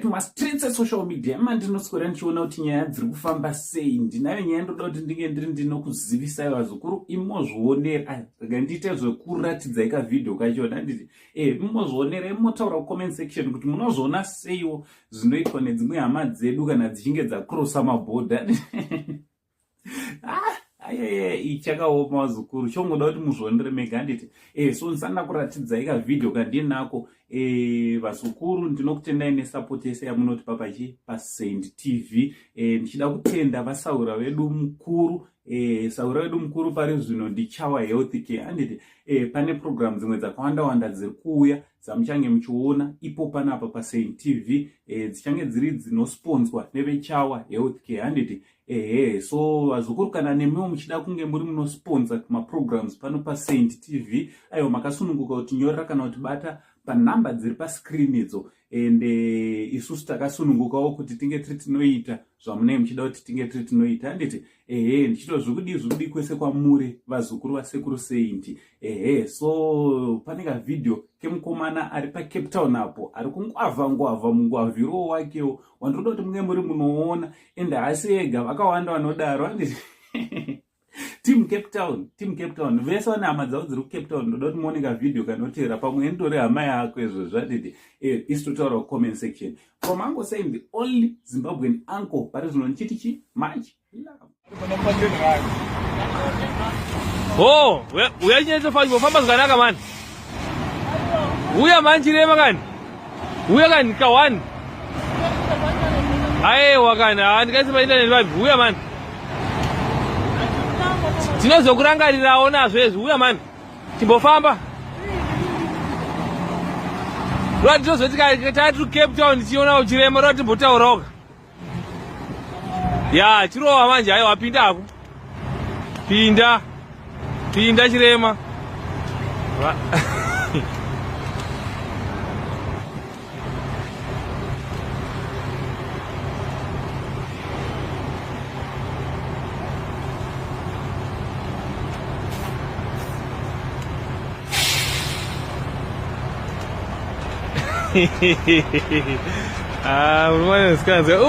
mastreets esocial media mandinotswera ndichiona kuti nyaya dziri kufamba sei. Ndinayo nyaya ndoda kuti ndinge ndiri ndinokuzivisai vazukuru imozvionera saka ndiite zvekuratidzai kavhidhio kachona nditi imozvionera imotaura kucomment section kuti munozviona seiwo zvinoitwa nedzimwe hama dzedu kana dzichinge dzakrosa mabhodha. Ichakaoma vazukuru chongoda kuti muzvionere mega nditi so ndisanda kuratidzai kavhidhio kandinako vazukuru. Ndinokutendai nesapoti yese yamunotipa paSaint TV. Ndichida kutenda vasaura vedu mukuru. Saura vedu mukuru pari zvino ndichawa health care anditi pane program dzimwe dzakawanda dziri kuuya dzamuchange muchiona ipo panapa paSaint TV dzichange dziri dzinosponswa nevechawa health care anditi so vazukuru kana nemiwo muchida kunge muri munosponsor maprograms pano paSaint TV ayo makasununguka kuti nyorera kana kuti bata panhamba dziri pascreen idzo isusu takasunungukawo kuti tinge tiri tinoita zvamunenge muchida kuti tinge tiri tinoita anditi ndichitozvikudi kwese kwamuri vazukuru vasekuru Saint. So pane kavhidhio kemukomana ari paCape Town apo ari kungwavha mungwavhiro wakewo wandoda kuti munge muri munoona ende haasi ega vakawanda vanodaro anditi Team Cape Town vese vane hama dzavo dziri kuCape Town ndoda kuti muone kavhidhio kanotera pamwe ndori hama yako izvo zvadidi isitotaura kucomment section. From Uncle saying the only Zimbabwean uncle pari zvino ndichitichi manje uyachinese famba zvakanaka mani. Uya mani chirema kani. Uya kani kawani. Aiwa kani ndikaise painternet vapi. Uya mani. Tinozokurangarirawo nazvo izvi. Uya mani. Timbofamba. Rati tozoti tati Cape Town tichiona uchirema rati timbotaurawo. Ya chirowa manje aiwa pinda ako. Pinda chirema. Unaona sikanza.